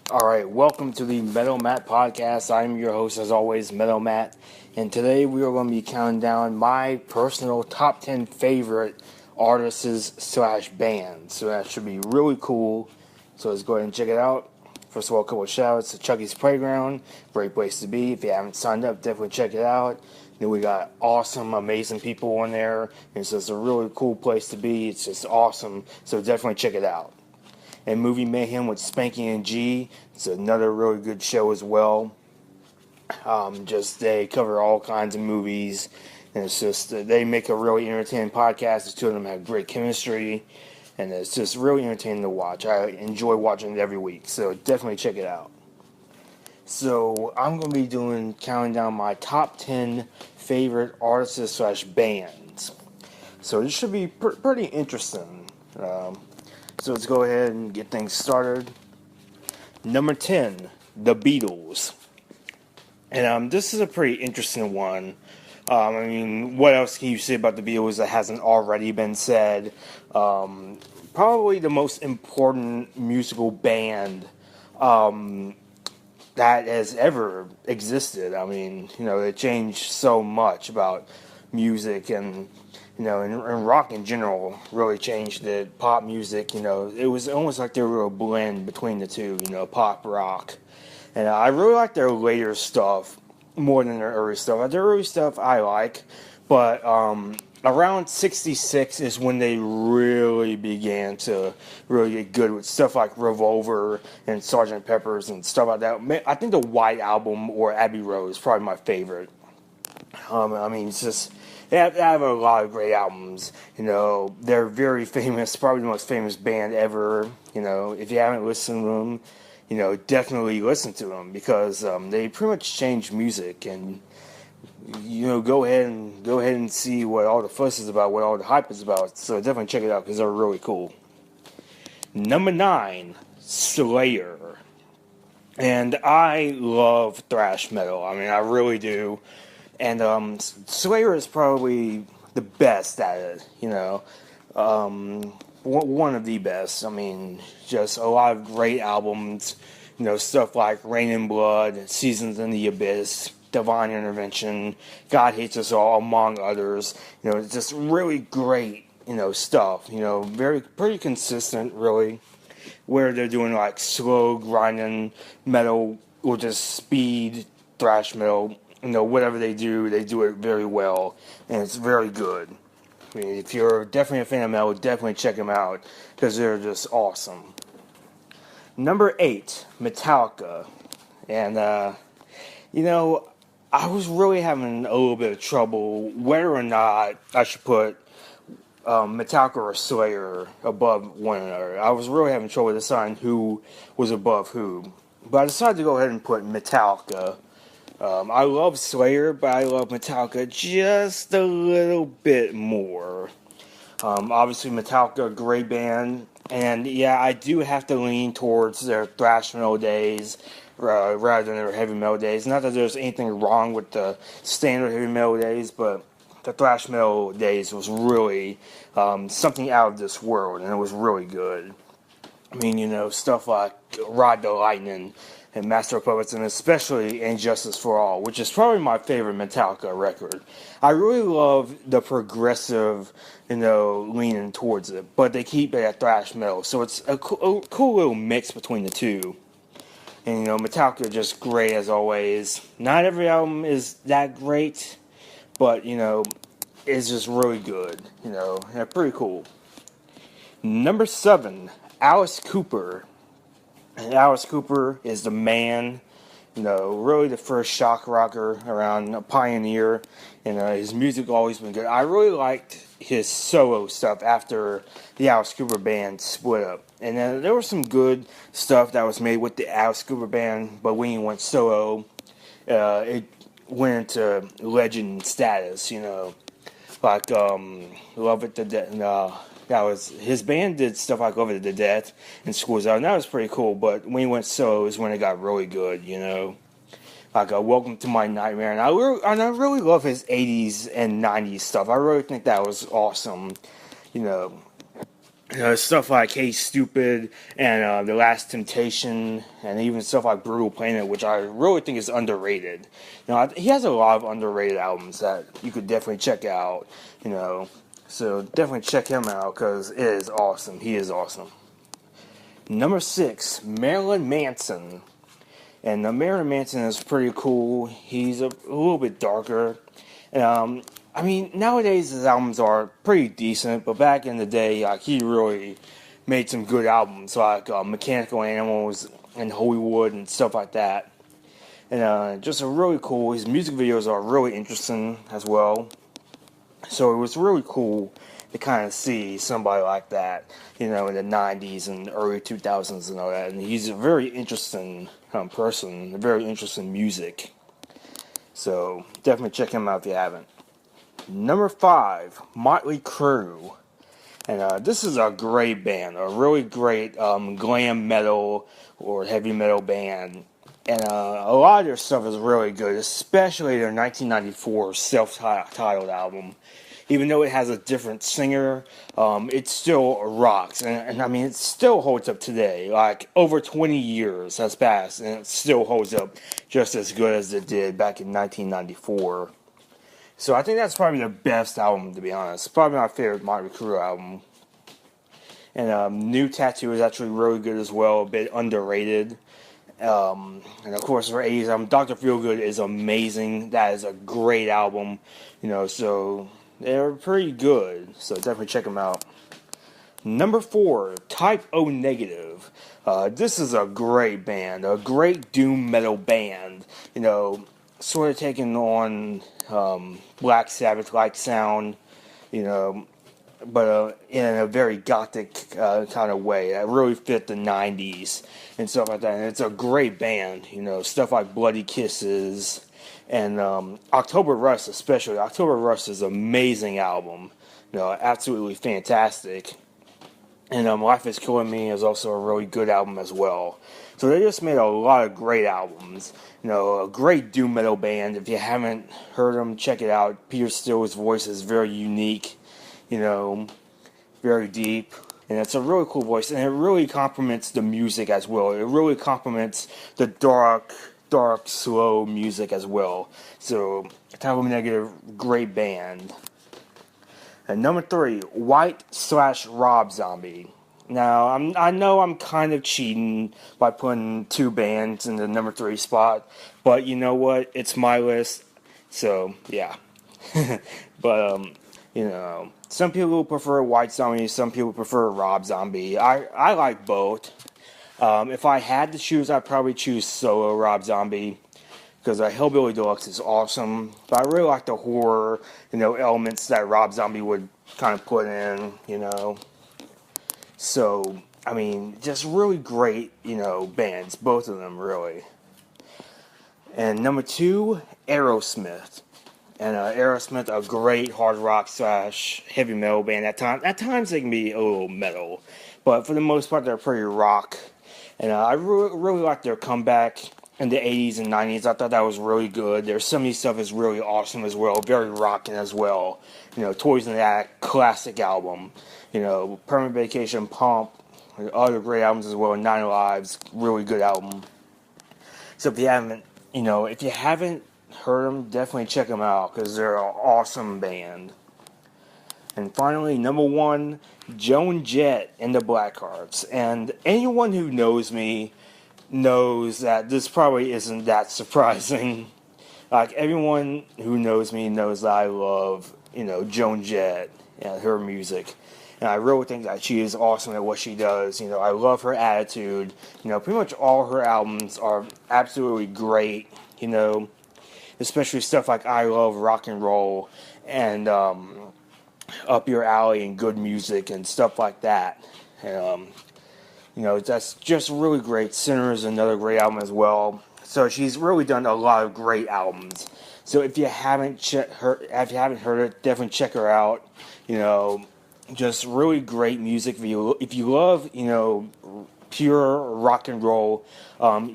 Alright, welcome to the Metal Matt Podcast. I'm your host, as always, Metal Matt. And today we are going to be counting down my personal top 10 favorite artists/bands. So that should be really cool. So let's go ahead and check it out. First of all, a couple of shout outs to Chucky's Playground. Great place to be. If you haven't signed up, definitely check it out. Then we got awesome, amazing people on there. It's just a really cool place to be. It's just awesome. So definitely check it out. And Movie Mayhem with Spanky and G. It's another really good show as well. They cover all kinds of movies, and it's just they make a really entertaining podcast. The two of them have great chemistry, and it's just really entertaining to watch. I enjoy watching it every week, so definitely check it out. So I'm going to be counting down my top 10 favorite artists/bands. So this should be pretty interesting. So let's go ahead and get things started. Number 10, The Beatles. And this is a pretty interesting one. What else can you say about the Beatles that hasn't already been said? Probably the most important musical band that has ever existed. It changed so much about music and rock in general really changed it. Pop music, it was almost like they were a blend between the two, pop, rock. And I really like their later stuff more than their early stuff. Their early stuff I like, but around 66 is when they really began to really get good with stuff like Revolver and Sgt. Pepper's and stuff like that. I think the White Album or Abbey Road is probably my favorite. It's just... They have a lot of great albums. They're very famous, probably the most famous band ever. If you haven't listened to them, definitely listen to them because they pretty much changed music. And go ahead and see what all the fuss is about, what all the hype is about. So definitely check it out because they're really cool. Number 9, Slayer. And I love thrash metal. I really do. And Slayer is probably the best at it, one of the best. Just a lot of great albums, stuff like Rain and Blood, Seasons in the Abyss, Divine Intervention, God Hates Us All, among others. It's just really great, stuff. Pretty consistent, really, where they're doing like slow grinding metal or just speed thrash metal. Whatever they do it very well, and it's very good. If you're definitely a fan of metal, definitely check them out, because they're just awesome. Number 8, Metallica. And, I was really having a little bit of trouble whether or not I should put Metallica or Slayer above one another. I was really having trouble deciding who was above who. But I decided to go ahead and put Metallica. I love Slayer, but I love Metallica just a little bit more. Obviously, Metallica, a great band, and yeah, I do have to lean towards their thrash metal days rather than their heavy metal days. Not that there's anything wrong with the standard heavy metal days, but the thrash metal days was really something out of this world, and it was really good. Stuff like Ride the Lightning and Master of Puppets, and especially Injustice for All, which is probably my favorite Metallica record. I really love the progressive, leaning towards it, but they keep it at thrash metal, so it's a cool little mix between the two. And, Metallica just great as always. Not every album is that great, but, it's just really good, they're pretty cool. Number 7, Alice Cooper. And Alice Cooper is the man, really the first shock rocker around, a pioneer, and his music always been good. I really liked his solo stuff after the Alice Cooper band split up. And then there was some good stuff that was made with the Alice Cooper band, but when he went solo, it went into legend status, like Love It to Death. That was his band did stuff like Love It to Death and Schools Out, and that was pretty cool. But when he went solo is when it got really good, Like Welcome to My Nightmare, and I really love his 80s and 90s stuff. I really think that was awesome, Stuff like Hey Stupid and The Last Temptation, and even stuff like Brutal Planet, which I really think is underrated. He has a lot of underrated albums that you could definitely check out, so definitely check him out because it is awesome. He is awesome. Number 6, Marilyn Manson. And Marilyn Manson is pretty cool. He's a little bit darker. And, nowadays his albums are pretty decent, but back in the day, he really made some good albums, like Mechanical Animals and Hollywood and stuff like that. And just a really cool. His music videos are really interesting as well. So it was really cool to kind of see somebody like that, in the 90s and early 2000s and all that. And he's a very interesting person, very interesting music. So definitely check him out if you haven't. Number 5, Motley Crue. And this is a great band, a really great glam metal or heavy metal band. And a lot of their stuff is really good, especially their 1994 self-titled album. Even though it has a different singer, it still rocks. And it still holds up today. Like, over 20 years has passed, and it still holds up just as good as it did back in 1994. So I think that's probably the best album, to be honest. Probably my favorite Motley Crue album. And New Tattoo is actually really good as well, a bit underrated. And of course, for 80s album, Dr. Feelgood is amazing. That is a great album, so they're pretty good. So definitely check them out. Number 4, Type O Negative. This is a great band, a great doom metal band. Sort of taking on Black Sabbath-like sound, but in a very gothic kind of way that really fit the 90s and stuff like that. And it's a great band, stuff like Bloody Kisses and October Rust especially. October Rust is an amazing album, absolutely fantastic. And Life Is Killing Me is also a really good album as well. So they just made a lot of great albums. A great doom metal band. If you haven't heard them, check it out. Peter Steele's voice is very unique, very deep. And it's a really cool voice. And it really complements the music as well. It really complements the dark, slow music as well. So, Type O Negative, great band. And number 3, White/Rob Zombie. Now, I know I'm kind of cheating by putting 2 bands in the number 3 spot, but you know what? It's my list, so yeah. But some people prefer White Zombie, some people prefer Rob Zombie. I like both. If I had to choose, I'd probably choose solo Rob Zombie, because Hillbilly Deluxe is awesome, but I really like the horror, elements that Rob Zombie would kind of put in, So, just really great, bands, both of them, really. And number 2, Aerosmith. And Aerosmith, a great hard rock / heavy metal band at times. At times they can be a little metal, but for the most part they're pretty rock. And I really like their comeback in the 80s and 90s. I thought that was really good. Their 70s stuff is really awesome as well, very rocking as well. Toys in the Attic, classic album. Permanent Vacation, Pump, other great albums as well. 9 Lives, really good album. So if you haven't heard them, definitely check them out because they're an awesome band. And finally, number 1, Joan Jett and the Blackhearts. And anyone who knows me knows that this probably isn't that surprising. Like, everyone who knows me knows that I love, Joan Jett and her music. And I really think that she is awesome at what she does. I love her attitude. Pretty much all her albums are absolutely great, especially stuff like I Love Rock and Roll and Up Your Alley and Good Music and stuff like that. And, that's just really great. Sinner is another great album as well. So she's really done a lot of great albums. So if you haven't heard it, definitely check her out. Just really great music. If you love, pure rock and roll,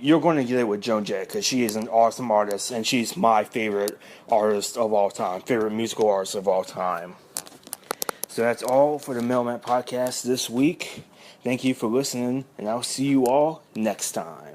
you're going to get it with Joan Jett because she is an awesome artist and she's my favorite artist of all time, favorite musical artist of all time. So that's all for the Mailman Podcast this week. Thank you for listening, and I'll see you all next time.